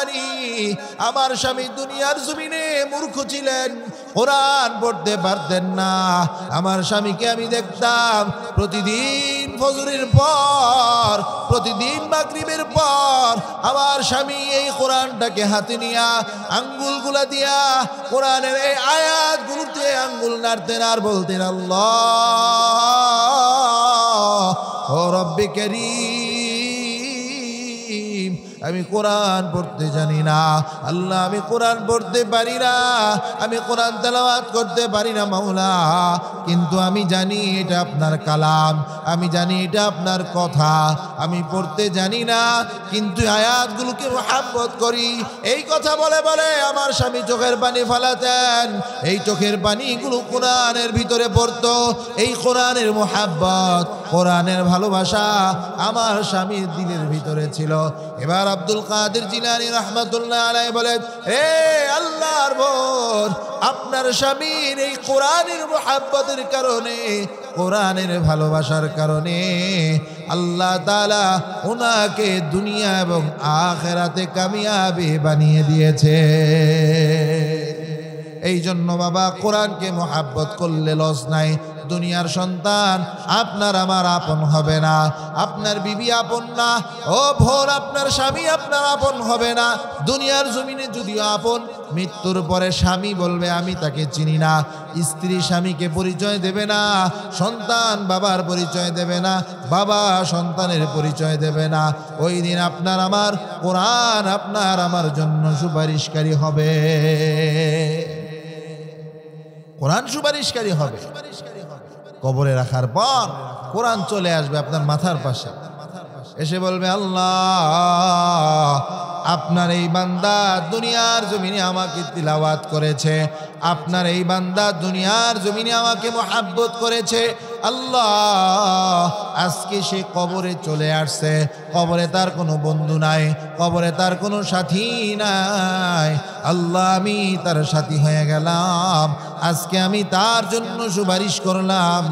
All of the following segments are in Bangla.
জানি আমার স্বামী দুনিয়ার জমিনে মূর্খ ছিলেন, কোরআন পড়তে পারতেন না। আমার স্বামীকে আমি দেখতাম প্রতিদিন ফজরের পর, প্রতিদিন মাগরিবের পর আমার স্বামী এই কোরআনটাকে হাতে নিয়া আঙ্গুলগুলা দিয়া কোরআনের এই আয়াতগুলোতে আঙ্গুল নাড়তেন আর বলতেন, আল্লাহ ও রব্বে কারীম, আমি কোরআন পড়তে জানি না আল্লাহ, আমি কোরআন পড়তে পারি না, আমি কোরআন তেলাওয়াত করতে পারি না মাওলা, কিন্তু আমি জানি এটা আপনার কালাম, আমি জানি এটা আপনার কথা, আমি পড়তে জানি না কিন্তু আয়াতগুলোকে মুহাব্বত করি। এই কথা বলে বলে আমার স্বামী চোখের পানি ফেলাতেন। এই চোখের পানিগুলো কোরআনের ভিতরে পড়তো। এই কোরআনের মুহাব্বত, কোরআনের ভালোবাসা আমার স্বামীর দিলের ভিতরে ছিল। এবার আব্দুল কাদের জিলানী রাহমাতুল্লাহ আলাইহি বলেন, হে আল্লাহর বোন, আপনার স্বামীর এই কোরআনের মুহাব্বতের কারণে, কোরআনের ভালোবাসার কারণে আল্লাহ তাআলা ওনাকে দুনিয়া এবং আখিরাতে কামিয়াবি বানিয়ে দিয়েছে। এই জন্য বাবা, কোরআনকে মুহাব্বত করলে লস নাই। দুনিয়ার সন্তান আপনার আমার আপন হবে না, আপনার বিবি আপন না, ও ভোর আপনার স্বামী আপনার আপন হবে না। দুনিয়ার জমিনে যদিও আপন, মৃত্যুর পরে স্বামী বলবে আমি তাকে চিনি না, স্ত্রী স্বামীকে পরিচয় দেবে না, সন্তান বাবার পরিচয় দেবে না, বাবা সন্তানের পরিচয় দেবে না। ওই দিন আপনার আমার কোরআন আপনার আমার জন্য সুপারিশকারী হবে, কোরআন সুপারিশকারী হবে। কবরে রাখার পর কোরআন চলে আসবে আপনার মাথার পাশে, এসে বলবে, আল্লাহ আপনার এই বান্দা দুনিয়ার জমিনে আমাকে তিলাওয়াত করেছে, আপনার এই বান্দা দুনিয়ার জমিনে আমাকে মুহাব্বত করেছে। আল্লাহ আজকে সে কবরে চলে আসছে, কবরে তার কোনো বন্ধু নাই, কবরে তার কোনো সাথী নাই। আল্লাহ আমি তার সাথী হয়ে গেলাম, আজকে আমি তার জন্য সুপারিশ করলাম।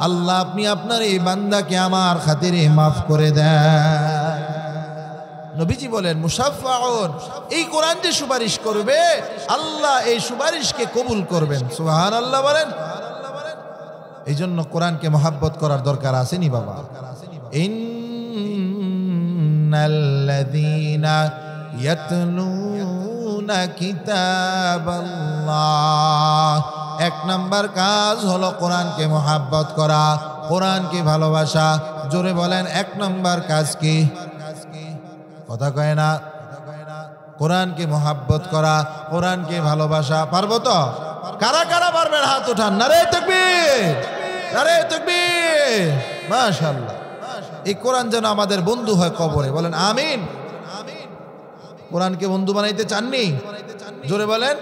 আল্লাহ আপনি আপনার এই বান্দাকে আমার খাতিরে মাফ করে দেন। নবীজি বলেন, মুশাফফাউন, এই কোরআন যে সুপারিশ করবে আল্লাহ এই সুপারিশকে কবুল করবেন। সুবহানাল্লাহ বলেন। এই জন্য কোরআনকে মহব্বত করার দরকার আসেনি বাবা। ইন্নাল্লাযীনা ইয়াতলুনা কিতাবাল্লাহ, এক নাম্বার কাজ হলো কোরআনকে মহব্বত করা, কোরআনকে ভালোবাসা। জোরে বলেন, এক নাম্বার কাজ কি? কথা কয় না। কোরআনকে মহব্বত করা, কোরআনকে ভালোবাসা। পারবো তো? কারা কারা পারবেন হাত উঠান। নারে তাকবীর, নারে তাকবীর। মাশাআল্লাহ। এই কোরআন যেন আমাদের বন্ধু হয় কবরে, বলেন আমিন। কোরআনকে বন্ধু বানাইতে চাননি? জোরে বলেন।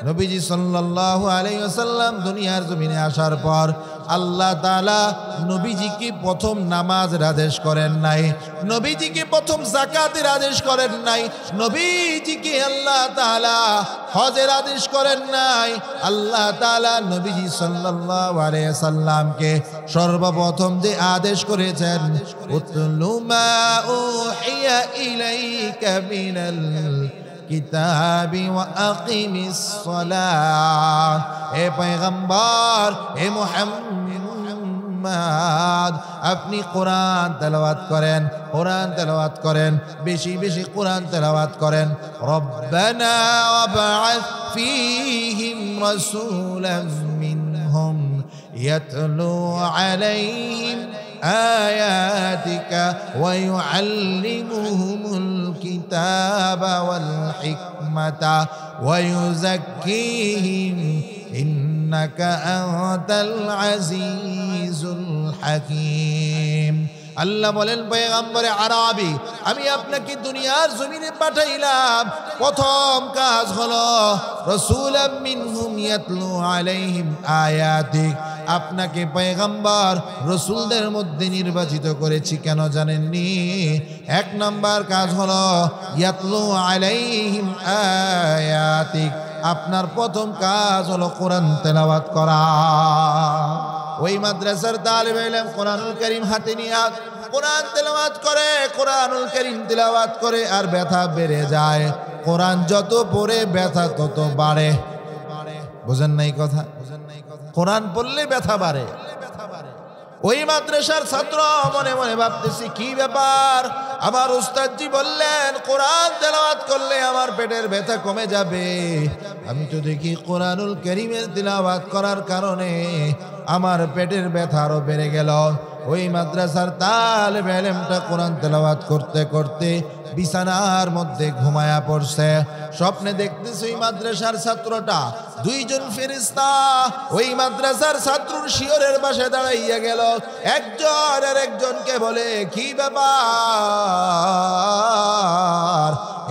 নবীজি সাল্লাল্লাহু আলাইহি ওয়াসাল্লাম দুনিয়ার জমিনে আসার পর আল্লাহ তাআলা নবীজিকে প্রথম নামাজের আদেশ করেন নাই, নবীজিকে প্রথম যাকাতের আদেশ করেন নাই, নবীজিকে আল্লাহ তাআলা হজের আদেশ করেন নাই। আল্লাহ তাআলা নবীজি সাল্লাল্লাহু আলাইহি ওয়াসাল্লামকে সর্বপ্রথম যে আদেশ করেছেন, উতলু মা উহিয়া ইলাইকা মিনাল কিতাবি ওয়া আকিমিস সালাহ। এ পয়গম্বর, এ মুহাম্মদ, আপনি কোরআন তেলাওয়াত করেন, কোরআন তেলাওয়াত করেন, বেশি বেশি কোরআন তেলাওয়াত করেন। রব্বানা ওয়াবআথ ফীহিম রাসূলাম মিনহুম ইয়াতলু আলাইহিম আয়াতিকা ওয়া ইউআল্লিমুহুমুল কিতাবা ওয়াল হিকমাতা ওয়া ইউযাক্কিহিম ইন্নাকা আনতাল আজিজুল হাকীম। আল্লাহ বলেন, পয়গম্বরে আরবি, আমি আপনাকে দুনিয়ার জমিনে পাঠাইলাম, প্রথম কাজ হলো রাসূলাম মিনহুম ইয়াতলু আলাইহিম আয়াতিক। আপনাকে পয়গম্বর রাসূলদের মধ্যে নির্বাচিত করেছি কেন জানেননি? এক নাম্বার কাজ হলো ইয়াতলু আলাইহিম আয়াতিক, আপনার প্রথম কাজ হলো কোরআন তেলাওয়াত করা। ওই মাদ্রাসার তালিবে ইলম কোরআনুল কারীম হাতে নিয়ে কোরআন তেলাওয়াত করে, কোরআনুল কারীম তেলাওয়াত করে, আর ব্যথা বেড়ে যায়। কোরআন যত পড়ে ব্যথা তত বাড়ে। বুঝেন নাই কথা? কোরআন পড়লে ব্যথা বাড়ে। ওই মাদ্রাসার ছাত্র মনে মনে ভাবতেছি কি ব্যাপার, আমার উস্তাদজি বললেন কোরআন তেলাওয়াত করলে আমার পেটের ব্যথা কমে যাবে। আমি তো দেখি কোরআনুল কারীমের তেলাওয়াত করার কারণে আমার পেটের ব্যথা আরো বেড়ে গেল। ওই মাদ্রাসার তালিবে ইলমটা কোরআন তেলাওয়াত করতে করতে বিছানার মধ্যে ঘুমায়া পড়ছে। স্বপ্নে দেখতেছে ওই মাদ্রাসার ছাত্রটা, দুইজন ফেরেশতা ওই মাদ্রাসার ছাত্রর শিয়রের পাশে দাঁড়াইয়া গেল। একজন আর একজনকে বলে, কি ব্যাপার,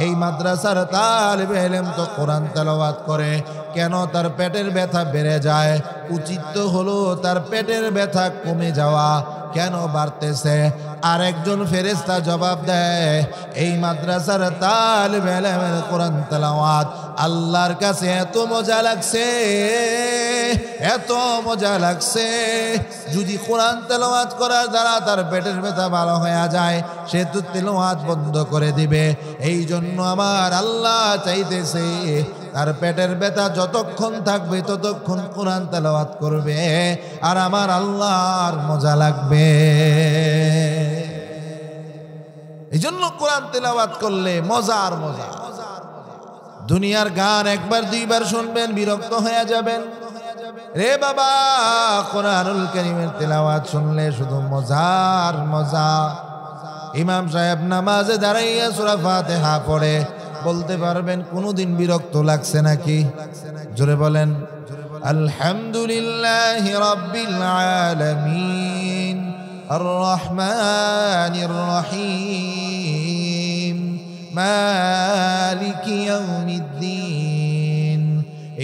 এই মাদ্রাসার তালিবে ইলম তো কোরআন তেলাওয়াত করে, কেন তার পেটের ব্যথা বেড়ে যায়? উচিত তো হলো তার পেটের ব্যথা কমে যাওয়া, কেন বাড়তেছে? আর একজন ফেরেশতা জবাব দেয়, এই মাদ্রাসার তালিবে ইলমের কোরআন তেলাওয়াত আল্লাহর কাছে এত মজা লাগছে, এত মজা লাগছে, যদি কোরআন তেলাওয়াত করার দ্বারা তার পেটের ব্যথা ভালো হয়ে যায়, সে তো তেলাওয়াত বন্ধ করে দিবে। এই জন্য আমার আল্লাহ চাইতেছে তার পেটের ব্যথা যতক্ষণ থাকবে ততক্ষণ কোরআন তেলাওয়াত করবে, আর আমার আল্লাহর মজা লাগবে। এই জন্য কোরআন তেলাওয়াত করলে মজা আর মজা। দুনিয়ার গান একবার দুইবার শুনবেন, বিরক্ত হয়ে যাবেন। রে বাবা, কোরআনুল কারীমের তেলাওয়াত শুনলে শুধু মজার মজা। ইমাম সাহেব নামাজে দাঁড়াইয়া সূরা ফাতিহা পড়ে, বলতে পারবেন কোনদিন বিরক্ত লাগছে নাকি? জোরে বলেন, আলহামদুলিল্লাহি রাব্বিল আলামিন আর রহমানির রহিম মালিকি ইয়াউমিদ্দিন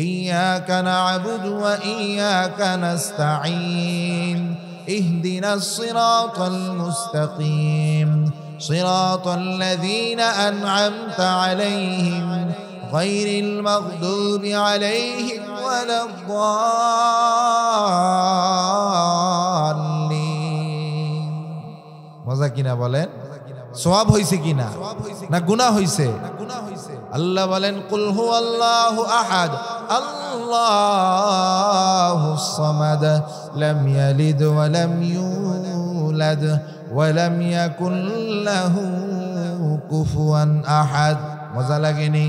ইয়্যাকা না'বুদু ওয়া ইয়্যাকা নাস্তাঈন ইহদিনাস সিরাতাল মুস্তাকিম صراط الذين أنعمت عليهم غير المغضوب عليهم ولا الضالين। মজা কিনা বলেন? সওয়াব হইছে কিনা না গুনাহ হইছে? আল্লাহ বলেন, কুল হুয়াল্লাহু আহাদ আল্লাহুস সামাদ লাম ইয়ালিদ ওয়া লাম ইউলাদ ওয়ালাম ইয়াকুন লাহু কুফুয়ান আহাদ। মজা লাগেনি?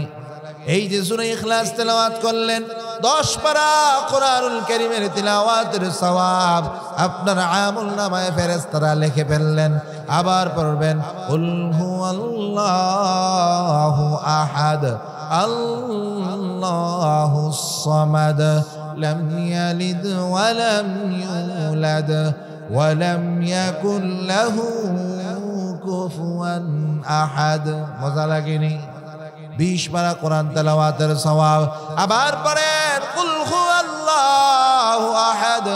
এই যে সূরা ইখলাস তেলাওয়াত করলেন, 10 পারা কোরআনুল কারীমের তিলাওয়াতের সওয়াব আপনার আমলনামায় ফেরেশতারা লিখে ফেললেন। আবার পড়বেন, কুল হুয়াল্লাহু আহাদ আল্লাহুস সামাদ লাম ইয়ালিদ ওয়া লাম ইউলাদ ওয়ালাম ইয়াকুন লাহু কুফুয়ান আহাদ। মজা লাগেনি? 20 পারা কোরআন তেলাওয়াতের সওয়াব। আবার পড়েন, কুল হুয়াল্লাহু আহাদ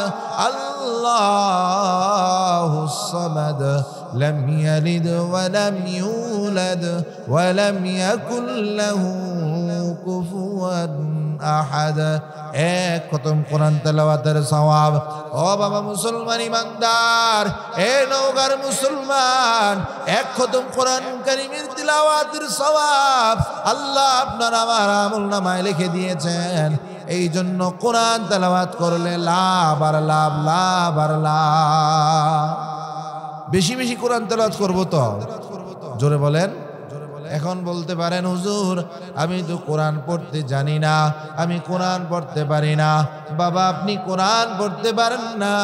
আল্লাহুস সামাদ লাম ইয়ালিদ ওয়া লাম ইউলাদ ওয়া লাম ইয়াকুন লাহু কুফুয়ান আহাদ। এক খতম কোরআন তেলাওয়াতের সওয়াব। ও বাবা মুসলমান ইমানদার, এ নওগাঁর মুসলমান, এক খতম কোরআন কারীমের তিলাওয়াতের সওয়াব আল্লাহ আপনার আমার আমলনামায় লিখে দিয়েছেন। এই জন্য কোরআন তেলাওয়াত করলে লাভ আর লাভ, লাভ আর লাভ। বেশি বেশি কোরআন তেলাওয়াত করব তো? জোরে বলেন। এখন বলতে পারেন, হুজুর আমি তো কোরআন পড়তে জানি না, আমি কোরআন পড়তে পারি না। বাবা, আপনি কোরআন পড়তে পারেন না,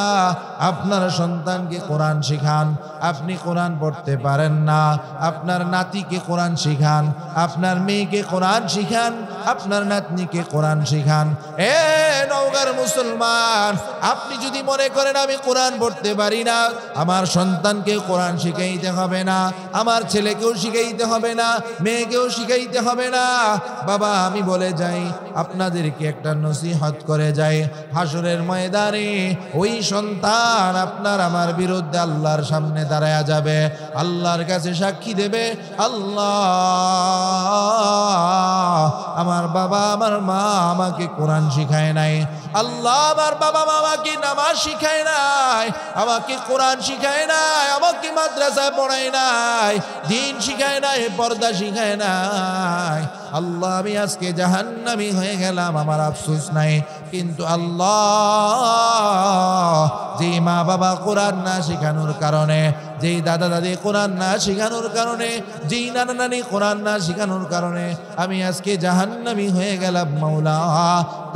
আপনার সন্তানকে কোরআন শিখান। আপনি কোরআন পড়তে পারেন না, আপনার নাতিকে কোরআন শিখান, আপনার মেয়েকে কোরআন শিখান, আপনার নাতনিকে কোরআন শিখান। এ নওগাঁর মুসলমান, আপনি যদি মনে করেন আমি কোরআন পড়তে পারি না, আমার সন্তানকে কোরআন শিখাইতে হবে না, আমার ছেলেকেও শিখাইতে হবে না, মেয়েকেও শিখাইতে হবে না। বাবা, আমি বলে যাই, আপনাদেরকে একটা নসিহত করে যাই, হাসরের ময়দানে ওই সন্তান আপনার আমার বিরুদ্ধে আল্লাহর সামনে দাঁড়ায়া যাবে, আল্লাহর কাছে সাক্ষী দেবে, আল্লাহ আমার বাবা আমার মা আমাকে কোরআন শিখায় নাই, আল্লাহ আমার বাবা মা আমাকে নামাজ শিখায় নাই, আমাকে কোরআন শিখায় নাই, আমাকে মাদ্রাসায় পড়ায় নাই, দিন শিখায় নাই, পর্দা শিখায় নাই। আল্লাহ আমি আজকে জাহান্নামী হয়ে গেলাম, আমার আফসোস নাই। কিন্তু আল্লাহ যেই মা বাবা কোরআন না শেখানোর কারণে, যেই দাদা দাদি কোরআন না শেখানোর কারণে, যেই নানা নানি কোরআন না শেখানোর কারণে আমি আজকে জাহান্নামী হয়ে গেলাম, মাওলা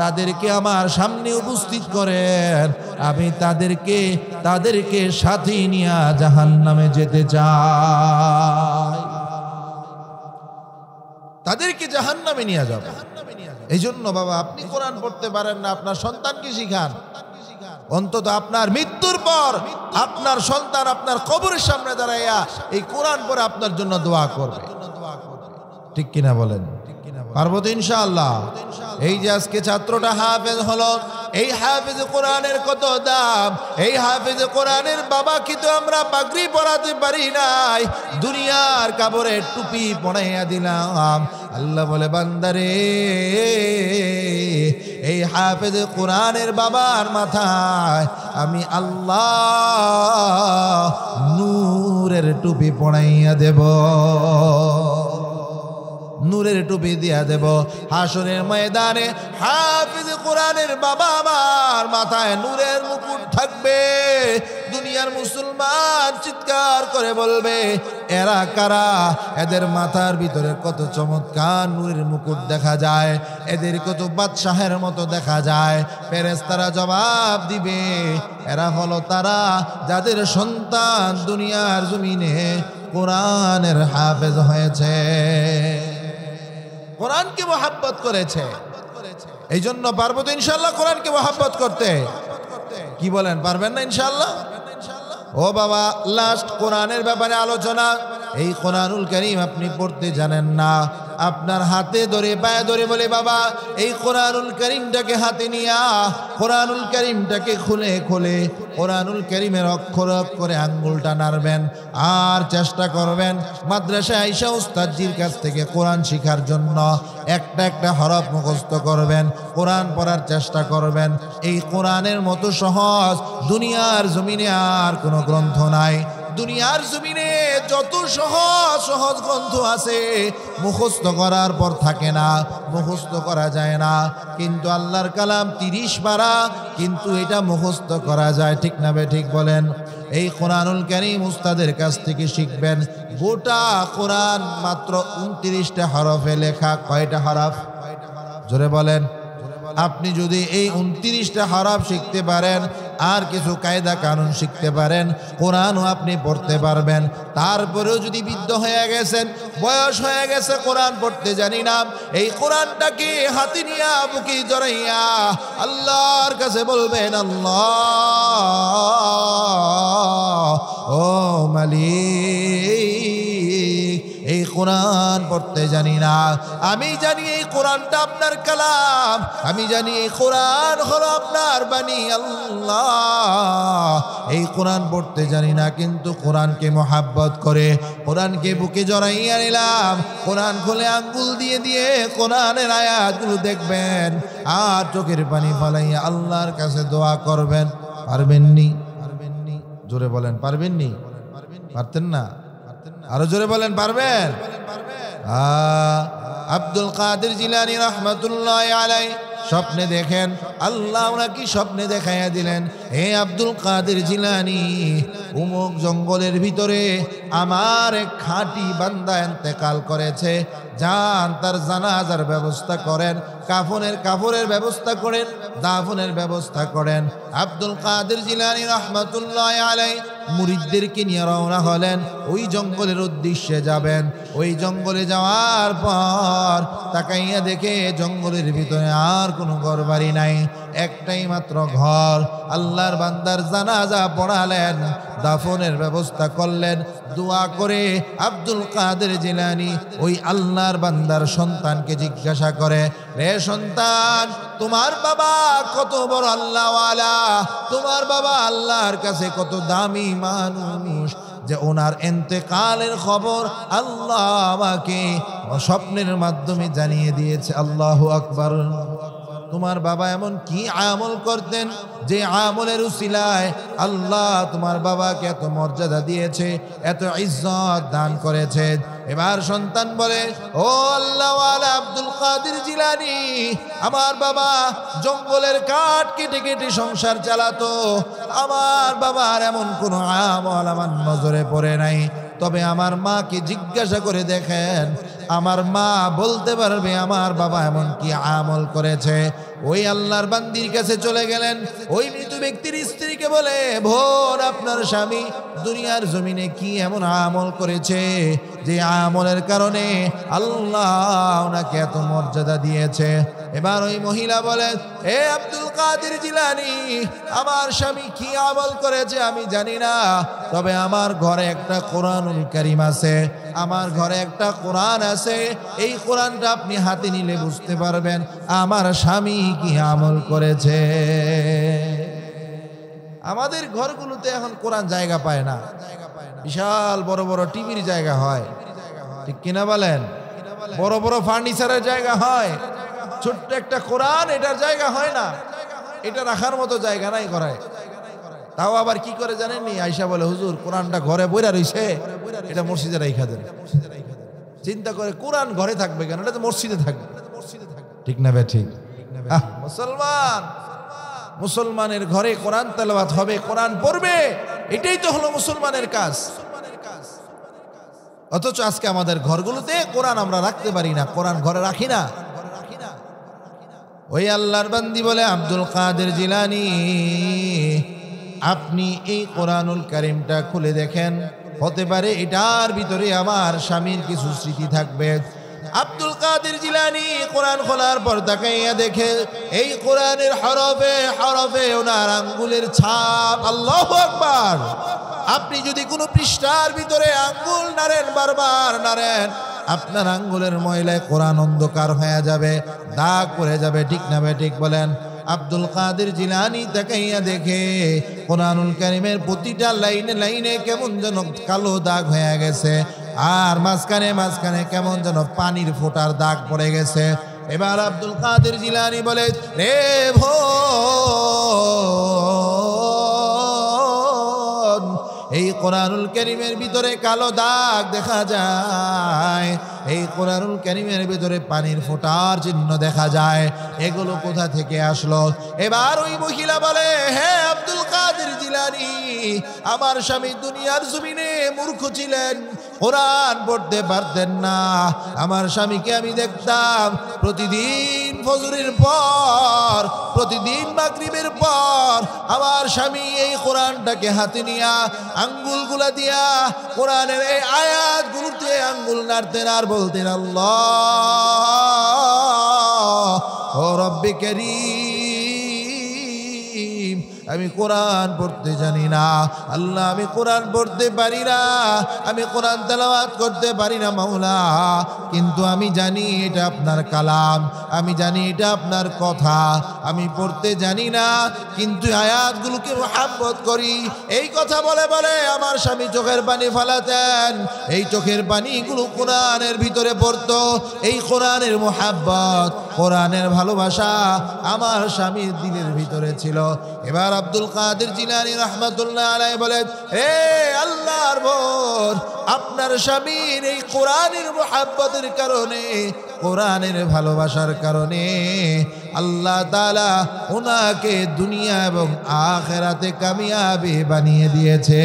তাদেরকে আমার সামনে উপস্থিত করেন, আমি তাদেরকে সাথে নিয়ে জাহান্নামে যেতে চাই, তাদেরকে জাহান্নামে নিয়ে যাব। এই জন্য বাবা আপনি কোরআন পড়তে পারেন না, আপনার সন্তানকে শিখান। অন্তত আপনার মৃত্যুর পর আপনার সন্তান আপনার কবরের সামনে দাঁড়াইয়া এই কোরআন পড়ে আপনার জন্য দোয়া করবে। ঠিক কিনা বলেন? পারবো তো ইনশাআল্লাহ? এই যে আজকে ছাত্রটা হাফেজ হলো, এই হাফেজ কোরআনের কত দাম। এই হাফেজ কোরআনের বাবা কিন্তু আমরা পাগড়ি পরাতে পারি নাই, দুনিয়ার কাপড়ে টুপি পরাইয়া দিলাম। আল্লাহ বলে বান্দারে, এই হাফেজ কোরআনের বাবার মাথায় আমি আল্লাহ নূরের টুপি পরাইয়া দেব, নূরের টুপি দিয়া দেব। হাসরের ময়দানে হাফিজ কোরআনের বাবা আমার মাথায় নূরের মুকুট থাকবে। দুনিয়ার মুসলমান চিৎকার করে বলবে, এরা কারা? এদের মাথার ভিতরে কত চমৎকার নূরের মুকুট দেখা যায়, এদের কত বাদশাহের মতো দেখা যায়। ফেরেশতারা জবাব দিবে, এরা হলো তারা যাদের সন্তান দুনিয়ার জমিনে কোরআনের হাফেজ হয়েছে, কোরআনকে মহব্বত করেছে। এই জন্য পারবো তো ইনশাআল্লাহ কোরআনকে মহব্বত করতে? কি বলেন, পারবেন না ইনশাআল্লাহ? ও বাবা, লাস্ট কোরআনের ব্যাপারে আলোচনা। এই কোরআনুল কারীম আপনি পড়তে জানেন না, আপনার হাতে ধরে পায়ে ধরে বলে, বাবা এই কোরআনুল কারীমটাকে হাতে নিয়া কোরআনুল কারীমটাকে খুলে খুলে কোরআনুল কারীমের অক্ষর করে আঙ্গুলটা নাড়বেন, আর চেষ্টা করবেন মাদ্রাসায় আইসা উস্তাদজির কাছ থেকে কোরআন শিখার জন্য একটা একটা হরফ মুখস্থ করবেন, কোরআন পড়ার চেষ্টা করবেন। এই কোরআনের মতো সহজ দুনিয়ার জমিনে আর কোনো গ্রন্থ নাই। দুনিয়ার জমিনে যত সহজ সহজ গ্রন্থ আছে মুখস্থ করার পর থাকে না, মুখস্থ করা যায় না। কিন্তু আল্লাহর কালাম 30 পারা, কিন্তু এটা মুখস্থ করা যায়। ঠিক না বে ঠিক বলেন? এই কোরআনুল কারীম উস্তাদের কাছ থেকে শিখবেন। গোটা কোরআন মাত্র 29টা হরফে লেখা। কয়টা হরফ? জোরে বলেন। আপনি যদি এই 29টা হরফ শিখতে পারেন, আর কিছু কায়দা কানুন শিখতে পারেন, কোরআনও আপনি পড়তে পারবেন। তারপরেও যদি বৃদ্ধ হয়ে গেছেন, বয়স হয়ে গেছে, কোরআন পড়তে জানি না, এই কোরআনটাকে হাতে নিয়া বুকে জড়াইয়া আল্লাহর কাছে বলবেন, আল্লাহ ও মালিক, এই কোরআন পড়তে জানি না, আমি জানি এই কোরআনটা আপনার কালাম, আমি জানি এই কোরআন হলো আপনার বাণী। আল্লাহ এই কোরআন পড়তে জানি না, কিন্তু কোরআনকে মহাব্বত করে কোরআনকে বুকে জড়াইয়া নিলাম। কোরআন খুলে আঙ্গুল দিয়ে দিয়ে কোরআনের আয়াতগুলো দেখবেন, আর চোখের পানি ফলাইয়া আল্লাহর কাছে দোয়া করবেন। পারবেননি? জোরে বলেন, পারবেননি? পারতেন না? আরো জোরে বলেন, পারবেন? আব্দুল কাদের জিলানী রহমতুল্লাহ আলাইহি স্বপ্নে দেখেন, আল্লাহ ওনাকে স্বপ্নে দেখাইয়া দিলেন, হে আব্দুল কাদের জিলানী, অমুক জঙ্গলের ভিতরে আমার এক খাঁটি বান্দা ইন্তেকাল করেছে, যান তার জানাজার ব্যবস্থা করেন, কাফনের ব্যবস্থা করেন, দাফনের ব্যবস্থা করেন। আব্দুল কাদের জিলানী রহমতুল্লাহ আলাইহি মুরিদদেরকে নিয়ে রওনা হলেন, ওই জঙ্গলের উদ্দেশ্যে যাবেন। ওই জঙ্গলে যাওয়ার পর তাকাইয়া দেখে জঙ্গলের ভিতরে আর কোনো ঘর বাড়ি নাই, একটাই মাত্র ঘর। আল্লাহর বান্দার জানাজা পড়ালেন, দাফনের ব্যবস্থা করলেন। দোয়া করে আব্দুল কাদের জিলানী ওই আল্লাহর বান্দার সন্তানকে জিজ্ঞাসা করে, রে সন্তান, তোমার বাবা কত বড় আল্লাহওয়ালা, তোমার বাবা আল্লাহর কাছে কত দামি মানুষ, যে ওনার ইন্তেকালের খবর আল্লাহ আমাকে স্বপ্নের মাধ্যমে জানিয়ে দিয়েছে। আল্লাহু আকবার। তোমার বাবা এমন কি আমল করতেন যে আমলের উসিলায় আল্লাহ তোমার বাবাকে এত মর্যাদা দিয়েছে, এত ইজ্জত দান করেছে। এবার সন্তান বলে, ও আল্লাহওয়ালা আব্দুল কাদের জিলানী, আমার বাবা জঙ্গলের কাঠ কেটে কেটে সংসার চালাতো, আমার বাবার এমন কোনো আমল আমার নজরে পড়ে নাই। তবে আমার মাকে জিজ্ঞাসা করে দেখেন, আমার মা বলতে পারবে আমার বাবা এমন কি আমল করেছে। ওই আল্লাহর বান্দির কাছে চলে গেলেন। ওই মৃত ব্যক্তির স্ত্রীকে বলে, বোন, আপনার স্বামী দুনিয়ার জমিনে কি এমন আমল করেছে যে আমলের কারণে আল্লাহ ওনাকে এত মর্যাদা দিয়েছে। এবার ওই মহিলা বলে, এ আব্দুল কাদের জিলানী, আমার স্বামী কি আমল করেছে আমি জানি না, তবে আমার ঘরে একটা কোরআনুল কারীম আছে, আমার ঘরে একটা কোরআন আছে। এই কোরআনটা আপনি হাতে নিলে বুঝতে পারবেন আমার স্বামী কি আমল করেছে। আমাদের ঘরগুলোতে এখন কোরআন জায়গা পায় না, বিশাল বড় বড় টিভির জায়গা হয়, ঠিক কিনা বলেন? বড় বড় ফার্নিচারের জায়গা হয়, ছোট্ট একটা কোরআন এটার জায়গা হয় না, এটা রাখার মতো জায়গা নাই করায়। তাও আবার কি করে জানেননি, আয়সা বলে, হুজুর কোরআনটা ঘরে বইরা রইছে, এটা মসজিদে রাইখা দেন। চিন্তা করে কোরআন ঘরে থাকবে কেন, এটা তো মসজিদে থাকবে, ঠিক না বে ঠিক? মুসলমানের ঘরে কোরআন তেলাওয়াত হবে, কোরআন পড়বে, এটাই তো হলো মুসলমানের কাজ। অথচ আজকে আমাদের ঘরগুলোতে কোরআন আমরা রাখতে পারি না, কোরআন ঘরে রাখি না। ওই আল্লাহর বান্দি বলে, আব্দুল কাদের জিলানী, আপনি এই কোরআনুল কারীমটা খুলে দেখেন, হতে পারে এটার ভিতরে আমার স্বামীর কিছু স্মৃতি থাকবে। আব্দুল কাদের জিলানী কোরআন খোলার পর তাকাইয়া দেখে এই কোরআনের হরফে হরফে ওনার আঙ্গুলের ছাপ। আল্লাহু আকবার। আপনি যদি কোনো পৃষ্ঠার ভিতরে আঙ্গুল নাড়েন, বারবার নাড়েন, আপনার আঙ্গুলের ময়লায় কোরআন অন্ধকার হয়ে যাবে, দাগ পড়ে যাবে, ঠিক না ভাই ঠিক বলেন? আব্দুল কাদের জিলানী তাকাইয়া দেখে কোরআনুল কারীমের প্রতিটা লাইনে লাইনে কেমন যেন কালো দাগ হয়ে গেছে, আর মাঝখানে মাঝখানে কেমন যেন পানির ফোঁটার দাগ পড়ে গেছে। এবার আব্দুল কাদের জিলানী বলে, রে বোন, এই কোরআনুল কারীমের ভিতরে কালো দাগ দেখা যায়, এই কোরআনুল কারীমের ভিতরে পানির ফোঁটার চিহ্ন দেখা যায়, এগুলো কোথা থেকে আসলো? এবার ওই মহিলা বলে, হে আব্দুল কাদের জিলানী, আমার স্বামী দুনিয়ার জমিনে মূর্খ ছিলেন, কোরআন পড়তে পারতেন না। আমার স্বামীকে আমি দেখতাম প্রতিদিন ফজরের পর, প্রতিদিন মাগরিবের পর আমার স্বামী এই কোরআনটাকে হাতে নিয়া আঙ্গুলগুলা দিয়া কোরআনের এই আয়াতগুলোতে আঙ্গুল নাড়তেন আর বলতেন, আল্লাহ ও রব্বে কারীম, আমি কোরআন পড়তে জানি না, আল্লাহ আমি কোরআন পড়তে পারি না, আমি কোরআন তেলাওয়াত করতে পারি না মাওলা, কিন্তু আমি জানি এটা আপনার কালাম, আমি জানি এটা আপনার কথা, আমি পড়তে জানি না কিন্তু আয়াতগুলোকে মুহাব্বত করি। এই কথা বলে বলে আমার স্বামী চোখের পানি ফেলাতেন, এই চোখের পানিগুলো কোরআনের ভিতরে পড়তো। এই কোরআনের মুহাব্বত, কোরআনের ভালোবাসা আমার স্বামীর দিলের ভিতরে ছিল। এবার আব্দুল কাদের জিলানী রাহমাতুল্লাহ আলাইহি বলেন, হে আল্লাহর বোন, আপনার স্বামীর এই কোরআনের মুহাব্বতের কারণে, কোরআনের ভালোবাসার কারণে আল্লাহ তাআলা ওনাকে দুনিয়া এবং আখিরাতে কামিয়াবি বানিয়ে দিয়েছে।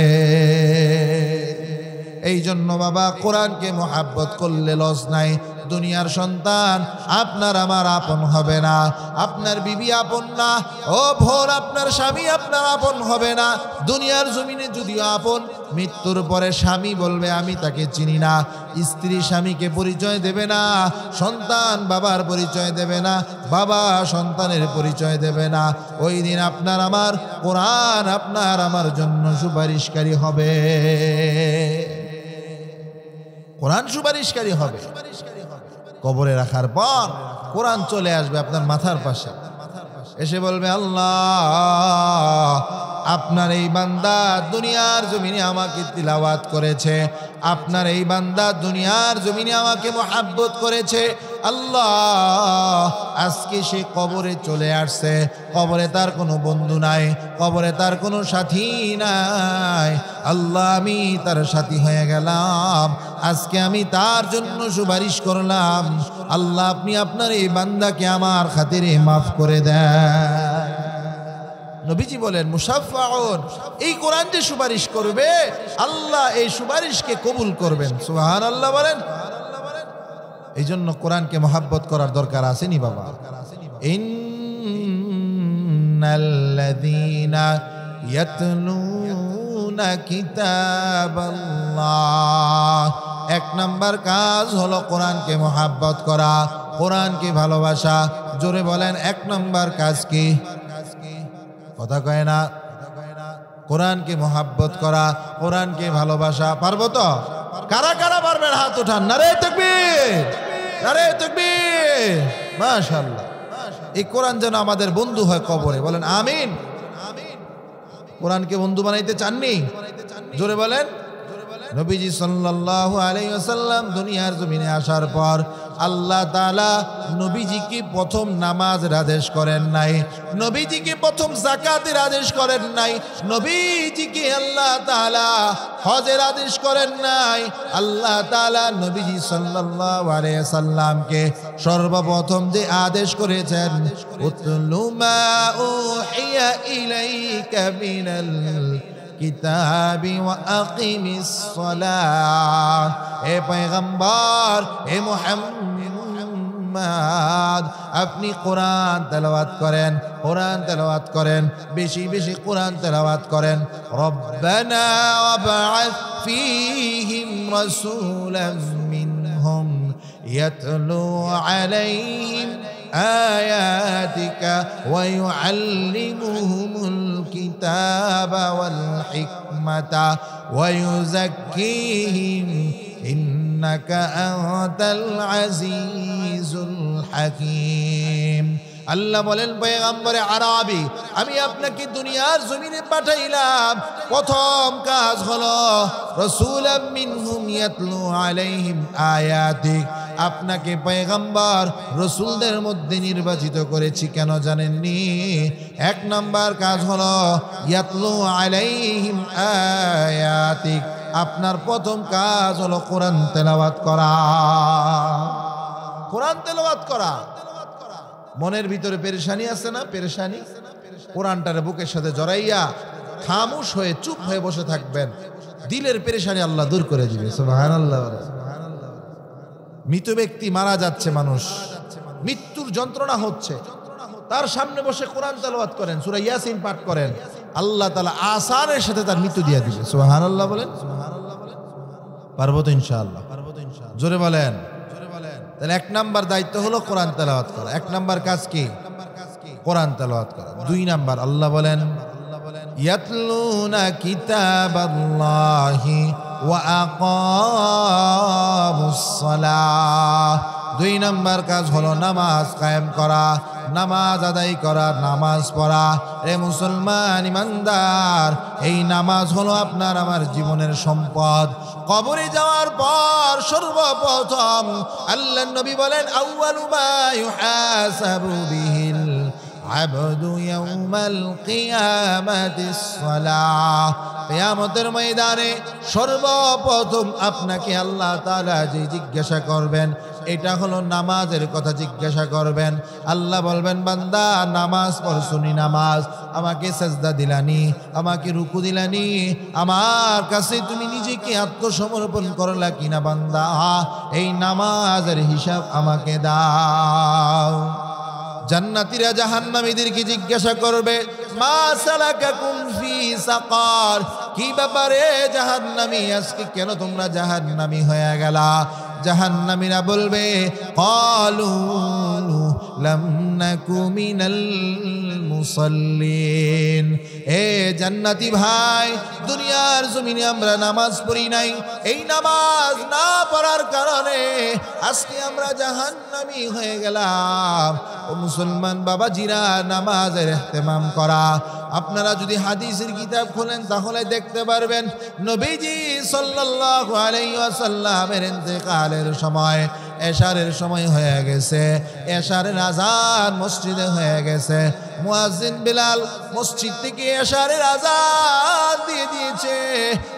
এই জন্য বাবা, কোরআনকে মুহাব্বত করলে লস নাই। দুনিয়ার সন্তান আপনার আমার আপন হবে না, আপনার বিবি আপন না, ও বোন আপনার স্বামী আপনার আপন হবে না। দুনিয়ার জমিনে যদিও আপন, মৃত্যুর পরে স্বামী বলবে আমি তাকে চিনি না, স্ত্রী স্বামীকে পরিচয় দেবে না, সন্তান বাবার পরিচয় দেবে না, বাবা সন্তানের পরিচয় দেবে না। ওই দিন আপনার আমার কোরআন আপনার আমার জন্য সুপারিশকারী হবে, কোরআন সুপারিশকারী হবে। কবরে রাখার পর কোরআন চলে আসবে আপনার মাথার পাশে, এসে বলবে, আল্লাহ আপনার এই বান্দা দুনিয়ার জমিনে আমাকে তিলাওয়াত করেছে, আপনার এই বান্দা দুনিয়ার জমিনে আমাকে মহাব্বত করেছে। আল্লাহ আজকে সে কবরে চলে আসছে, কবরে তার কোনো বন্ধু নাই, কবরে তার কোনো সাথী নাই। আল্লাহ আমি তার সাথী হয়ে গেলাম, আজকে আমি তার জন্য সুপারিশ করলাম। আল্লাহ আপনি আপনার এই বান্দাকে আমার খাতিরে মাফ করে দেন। নবীজি বলেন মুশাফফাউন, এই কোরআন যে সুপারিশ করবে আল্লাহ এই সুপারিশকে কবুল করবেন। সুবহানাল্লাহ বলেন। এই জন্য কোরআনকে মহাব্বত করার দরকার আসেনি বাবা। ইন্নাল্লাযীনা ইয়াতলুনা কিতাবাল্লাহ, এক নাম্বার কাজ হলো কোরআনকে মহাব্বত করা, কোরআনকে ভালোবাসা। জোরে বলেন এক নাম্বার কাজ কি? কথা কয় না। কোরআনকে মহাব্বত করা, কোরআনকে ভালোবাসা। পারবো তো? কারা কারা পারবেন হাত উঠান। নারে তাকবীর, নারে তাকবীর। মাশাআল্লাহ। এই কোরআন যেন আমাদের বন্ধু হয় কবরে, বলেন আমিন। কোরআনকে বন্ধু বানাইতে চাননি? জোরে বলেন। নবীজি সাল্লাল্লাহু আলাইহি ওয়াসাল্লাম দুনিয়ার জমিনে আসার পর আল্লাহ তাআলা নবীজিকে প্রথম নামাজের আদেশ করেন নাই, নবীজিকে প্রথম যাকাতের আদেশ করেন নাই, নবীজিকে আল্লাহ তাআলা হজের আদেশ করেন নাই। আল্লাহ তাআলা নবীজি সাল্লাল্লাহু আলাইহি ওয়াসাল্লামকে সর্বপ্রথম যে আদেশ করেছেন, উতলু মা উহিয়া ইলাইকা মিনাল কিতাবি ওয়া আকিমিস সালাহ। এ পয়গম্বর, এ মুহাম্মদ, আপনি কোরআন তেলাওয়াত করেন, কোরআন তেলাওয়াত করেন, বেশি বেশি কোরআন তেলাওয়াত করেন। রব্বানা ওয়াবআথ ফীহিম রাসূলাম মিনহুম ইয়াতলু আলাইহিম আয়াতিকা ওয়া ইউআল্লিমুহুমুল কিতাবা ওয়াল হিকমাতা ওয়া ইউযাক্কিহিম ইন্নাকা আনতাল আজিজুল হাকীম। আল্লাহ বলেন পয়গম্বরে আরবি, আমি আপনাকে দুনিয়ার জমিনে পাঠাইলাম, প্রথম কাজ হলো রাসূলাম মিনহুম ইয়াতলু আলাইহিম আয়াতিক। আপনাকে পয়গম্বর রসুলদের মধ্যে নির্বাচিত করেছি কেন জানেননি? এক নাম্বার কাজ হলো ইয়াতলু আলাইহিম আয়াতিক, আপনার প্রথম কাজ হলো কোরআন তেলাওয়াত করা। কোরআন তেলাওয়াত করা। মনের ভিতরে পেরেশানি আছে না? পেরেশানি, কোরআনটারে বুকের সাথে জড়াইয়া খামোশ হয়ে চুপ হয়ে বসে থাকবেন, দিলের পেরেশানি আল্লাহ দূর করে দিবে। সুবহানাল্লাহ। মৃত ব্যক্তি মারা যাচ্ছে, মানুষ মৃত্যুর যন্ত্রণা হচ্ছে, তার সামনে বসে কোরআন তেলাওয়াত করেন, সূরা ইয়াসিন পাঠ করেন, আল্লাহ তাআলা আসানের সাথে তার মৃত্যু দিয়ে দিবে। সুবহানাল্লাহ বলেন। পারবো তো ইনশাআল্লাহ? জোরে বলেন। তাহলে এক নাম্বার দায়িত্ব হলো কোরআন তেলাওয়াত করা। এক নাম্বার কাজ কি? কোরআন তেলাওয়াত করা। দুই নাম্বার আল্লাহ বলেন ইয়াতলুনা কিতাবাল্লাহি ওয়া আকামুস সালাহ। দুই নাম্বার কাজ হলো নামাজ কায়েম করা, নামাজ আদায় করা, নামাজ পড়া। রে মুসলমান ইমানদার, এই নামাজ হলো আপনার আমার জীবনের সম্পদ। কবরে যাওয়ার পর সর্বপ্রথম আল্লাহর নবী বলেন আউয়ালু মা ইউহাসাবু বিহিল আবদু ইয়াউমাল কিয়ামাতিস সালাহ। কিয়ামতের ময়দানে সর্বপ্রথম আপনাকে আল্লাহ তাআলা যে জিজ্ঞাসা করবেন, এটা হলো নামাজের কথা জিজ্ঞাসা করবেন। আল্লাহ বলবেন বান্দা নামাজ পড়ছুনি, নামাজ আমাকে সাজদা দিলানি, আমাকে রুকু দিলানি, আমার কাছে তুমি নিজেকে আত্মসমর্পণ করলা কিনা বান্দা, এই নামাজের হিসাব আমাকে দাও। জান্নাতীরা জাহান্নামীদেরকে জিজ্ঞাসা করবে মা সালাকাকুম ফি সাকার, কি ব্যাপারে জাহান্নামী, আজকে কেন তোমরা জাহান্নামী হয়ে গেলা? জাহান্নামীরা বলবে ক্বালু লাম নাকু মিনাল মুসাল্লিন। এ জান্নাতি ভাই, দুনিয়ার জমিনে আমরা নামাজ পড়ি নাই, এই নামাজ না পড়ার কারণে আজকে আমরা জাহান্নামী হয়ে গেলাম। ও মুসলমান বাবাজিরা, নামাজের ইহতিমাম করা, আপনারা যদি হাদিসের কিতাব খোলেন তাহলে দেখতে পারবেন নবীজি সাল্লাল্লাহু আলাইহি ওয়াসাল্লামের ইন্তেকালের সময় এশারের সময় হয়ে গেছে, এশারের আযান মসজিদে হয়ে গেছে। মুয়াজ্জিন বিলাল মসজিদ থেকে এশারের আযান দিয়ে দিয়েছে।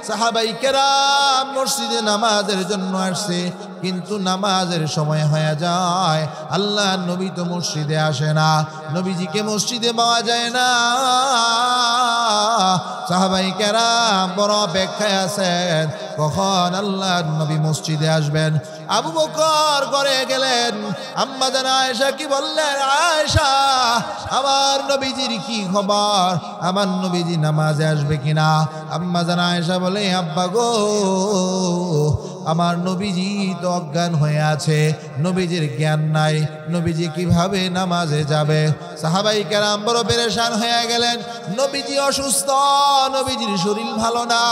সাহাবায়ে কেরাম মসজিদে নামাজের জন্য আসছে, কিন্তু নামাজের সময় হয়ে যায়, আল্লাহর নবী তো মসজিদে আসে না, নবীজিকে মসজিদে পাওয়া যায় না। সাহাবায়ে কেরাম বড় অপেক্ষায় আছেন কখন আল্লাহর নবী মসজিদে আসবেন। আবু বকর ঘরে গেলেন, আম্মা জান আয়েশা কি বললেন, আয়েশা আমার নবীজির কি খবর, আমার নবীজি নামাজে আসবে কিনা? আম্মা জান আয়েশা বলে, আব্বা গো আমার নবীজি তো অজ্ঞান হয়ে আছে, নবীজির জ্ঞান নাই, নবীজি কিভাবে নামাজে যাবে? সাহাবায়ে কেরাম বড় পেরেশান হয়ে গেলেন, নবীজি অসুস্থ, নবীজির শরীর ভালো না।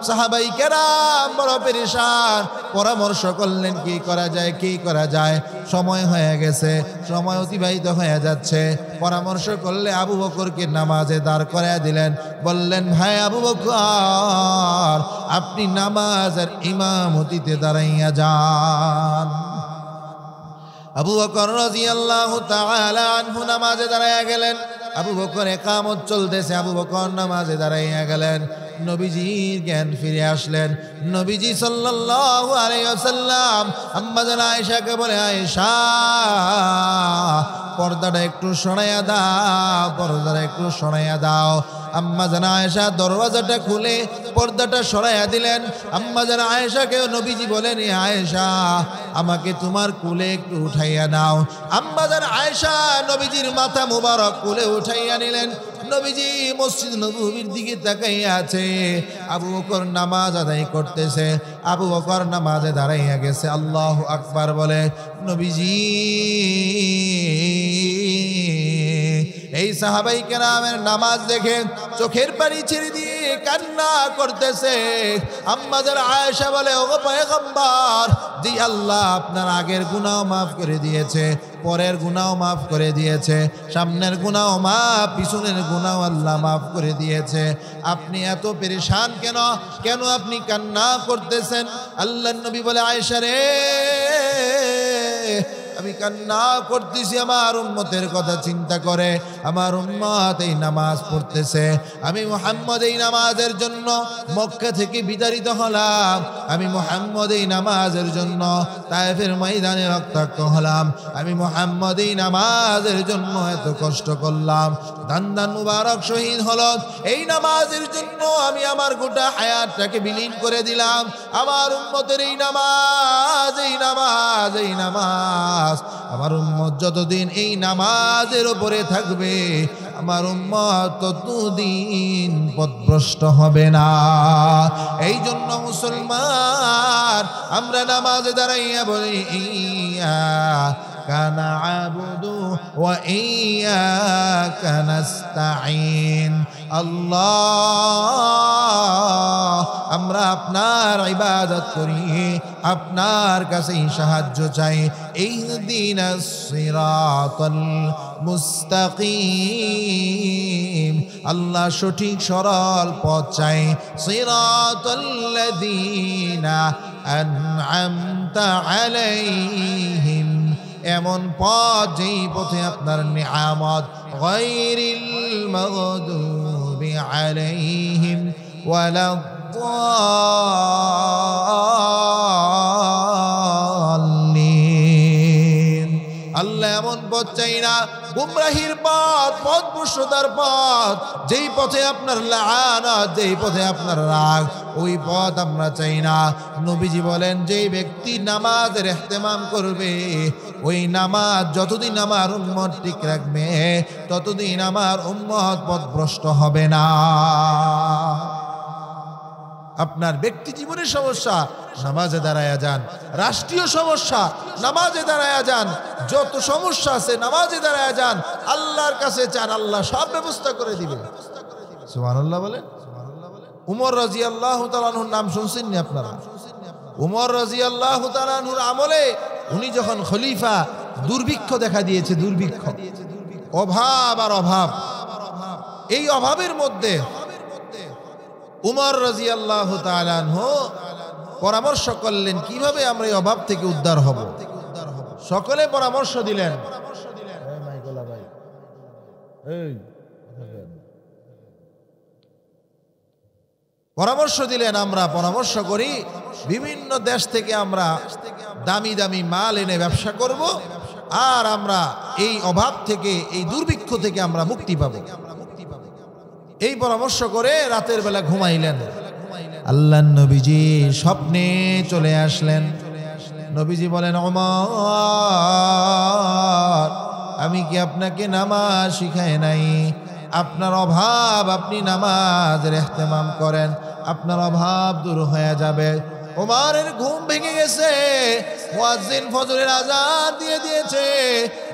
সাহাবায়ে কেরাম বড় পেরেশান, পরামর্শ করলেন কি করা যায়, কি করা যায়। সময় হয়ে গেছে, সময় অতিবাহিত হয়ে যাচ্ছে। পরামর্শ করলে আবু বকরকে নামাজে দাঁড় করায় দিলেন। বললেন, ভাই আবু বকর আপনি নামাজের ইমামতিতে দাঁড়াইয়া যান। আবু বকর রাদিয়াল্লাহু তাআলা আনহু নামাজে দাঁড়াইয়া গেলেন। আবু বকর ইকামত চলতেছে, আবু বকর নামাজে দাঁড়াইয়া গেলেন। নবীজির জ্ঞান ফিরে আসলেন। নবীজি সাল্লাল্লাহু আলাইহি ওয়াসাল্লাম আম্মা জান আয়েশাকে বলে, আয়েশা পর্দাটা একটু সরাইয়া দাও, পর্দাটা একটু সরাইয়া দাও। আম্মা জান আয়েশা দরওয়াজাটা খুলে পর্দাটা সরাইয়া দিলেন। আম্মা জান আয়েশাকে নবীজি বলেন, আয়েশা আমাকে তোমার কোলে একটু উঠাইয়া নাও। আম্মা জান আয়েশা নবীজির মাথা মুবারক কোলে উঠাইয়া নিলেন। নবীজি মসজিদ নববীর দিকে তাকাইয়া আছে। আবু বকর নামাজ আদায় করতেছে, আবু বকর নামাজে দাঁড়াইয়া গেছে। আল্লাহু আকবার বলে নবীজি এই সাহাবায়ে কেরামের নামাজ দেখে চোখের পানি ছেড়ে দিয়ে কান্না করতেছে। আম্মা জান আয়েশা বলে, ওগো পয়গম্বর, জি আল্লাহ আপনার আগের গুনাহ মাফ করে দিয়েছে, পরের গুনাহ মাফ করে দিয়েছে, সামনের গুনাহ মাফ, পিছনের গুনাহ আল্লাহ মাফ করে দিয়েছে। আপনি এত পেরেশান কেন, কেন আপনি কান্না করতেছেন? আল্লাহর নবী বলে, আয়েশা রে আমি কান্না করতেছি আমার উম্মতের কথা চিন্তা করে। আমার উম্মত এই নামাজ পড়তেছে, আমি মুহাম্মদ এই নামাজের জন্য মক্কা থেকে বিতাড়িত হলাম, আমি মুহাম্মদ এই নামাজের জন্য তায়েফের ময়দানে রক্তাক্ত হলাম, আমি মুহাম্মদ এই নামাজের জন্য এত কষ্ট করলাম, দান মুবারক শহীদ হলো, এই নামাজের জন্য আমি আমার গোটা হায়াতটাকে বিলীন করে দিলাম। আমার উম্মতের এই নামাজ, এই নামাজ, এই নামাজ, আমার উম্মত যতদিন এই নামাজের উপরে থাকবে আমার উম্মত ততদিন পথভ্রষ্ট হবে না। এই জন্য মুসলমান আমরা নামাজে দাঁড়াইয়া বলি, ইয়্যাকা না'বুদু ওয়া ইয়্যাকা নাস্তাঈন। আল্লাহ আমরা আপনার ইবাদত করি, আপনার কাছেই সাহায্য চাই। ইহদিনাস সিরাতাল মুস্তাকিম, আল্লাহ সঠিক সরল পথ চাই। সিরাতাল্লাযীনা আন'আমতা আলাইহিম, এমন পথ যেই পথে আপনার নিয়ামত। গায়রিল মাগদুবি আলাইহিম ওয়ালাদ-দাল্লিন। আল্লাহ এমন পথ চাই না গুমরাহির পথ, পথভ্রষ্টতার পথ, যেই পথে আপনার লাআনাত, যেই পথে আপনার রাগ, ওই পথ আমরা চাই না। নবীজি বলেন, যেই ব্যক্তি নামাজের ইহতিমাম করবে, ওই নামাজ যতদিন আমার উম্মত ঠিক রাখবে ততদিন আমার উম্মত পথভ্রষ্ট হবে না। আপনার ব্যক্তি জীবনের সমস্যা, নামাজে দাঁড়ায়া যান। রাষ্ট্রীয় সমস্যা, নামাজে দাঁড়ায়া যান। যত সমস্যা আছে নামাজে দাঁড়ায়া যান, আল্লাহর কাছে চান, আল্লাহ সব ব্যবস্থা করে দিবে। সুবহানাল্লাহ বলেন। উমর রাদিয়াল্লাহু তাআলা আনহুর নাম শুনছেন নি আপনারা? উমর রাদিয়াল্লাহু তাআলা আনহুর আমলে উনি যখন খলিফা, দুর্ভিক্ষ দেখা দিয়েছে, দুর্ভিক্ষ, অভাব আর অভাব। এই অভাবের মধ্যে উমর রাদিয়াল্লাহু তাআলা আনহু পরামর্শ করলেন কিভাবে আমরা এই অভাব থেকে উদ্ধার হব। সকলে পরামর্শ দিলেন, আমরা পরামর্শ করি বিভিন্ন দেশ থেকে আমরা দামি দামি মাল এনে ব্যবসা করব, আর আমরা এই অভাব থেকে, এই দুর্ভিক্ষ থেকে আমরা মুক্তি পাব। এই পরামর্শ করে রাতের বেলা ঘুমাইলেন। আল্লাহর নবীজি স্বপ্নে চলে আসলেন। নবীজি বলেন, ওমর, আমি কি আপনাকে নামাজ শিখাই নাই? আপনার অভাব, আপনি নামাজের ইহতিমাম করেন, আপনার অভাব দূর হয়ে যাবে। ওমরের ঘুম ভেঙে গেছে, মুয়াজ্জিন ফজরের আযান দিয়ে দিয়েছে।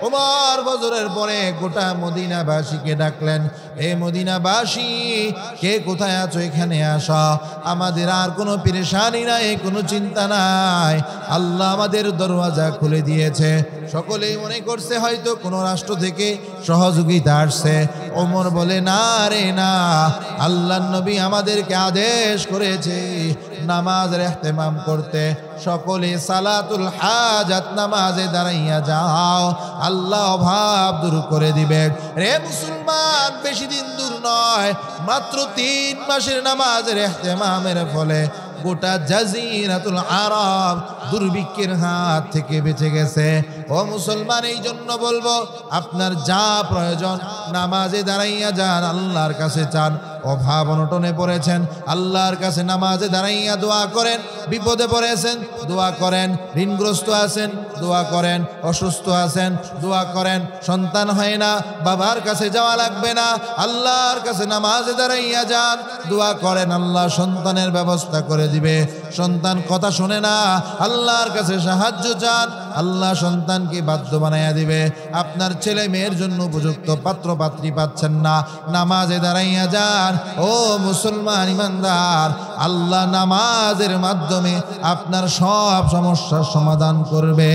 ওমর ফজরের পরে গোটা মদিনাবাসীকে ডাকলেন, এ মদিনাবাসী, কে কোথায় আছো এখানে আসো। আমাদের আর কোনো পেরেশানি নাই, কোনো চিন্তা নাই, আল্লাহ আমাদের দরওয়াজা খুলে দিয়েছে। সকলেই মনে করছে হয়তো কোনো রাষ্ট্র থেকে সহযোগিতা আসছে। ওমর বলে, না রে না, আল্লাহর নবী আমাদেরকে আদেশ করেছে নামাজের ইহতিমাম করতে। সকলে সালাতুল হাজাত নামাজে দাঁড়াইয়া যাও, আল্লাহ অভাব দূর করে দিবে। রে মুসলমান, বেশি দিন দূর নয়, মাত্র 3 মাসের নামাজের ইহতিমামের ফলে গোটা জাজিরাতুল আরব দুর্ভিক্ষের হাত থেকে বেঁচে গেছে। ও মুসলমান, এই জন্য বলবো, আপনার যা প্রয়োজন নামাজে দাঁড়াইয়া যান, আল্লাহর কাছে চান। অভাব অনটনে পড়েছেন, আল্লাহর কাছে নামাজে দাঁড়াইয়া দোয়া করেন। বিপদে পড়েছেন, দোয়া করেন। ঋণগ্রস্ত আছেন, দোয়া করেন। অসুস্থ আছেন, দোয়া করেন। সন্তান হয় না, বাবার কাছে যাওয়া লাগবে না, আল্লাহর কাছে নামাজে দাঁড়াইয়া যান, দোয়া করেন, আল্লাহ সন্তানের ব্যবস্থা করে দিবে। সন্তান কথা শোনে না, আল্লাহর কাছে সাহায্য চান, আল্লাহ সন্তানকে বাধ্য বানাইয়া দিবে। আপনার ছেলে মেয়ের জন্য উপযুক্ত পাত্র পাত্রী পাচ্ছেন না, নামাজে দাঁড়াইয়া যান। ও মুসলমান ইমানদার, আল্লাহ নামাজের মাধ্যমে আপনার সব সমস্যার সমাধান করবে।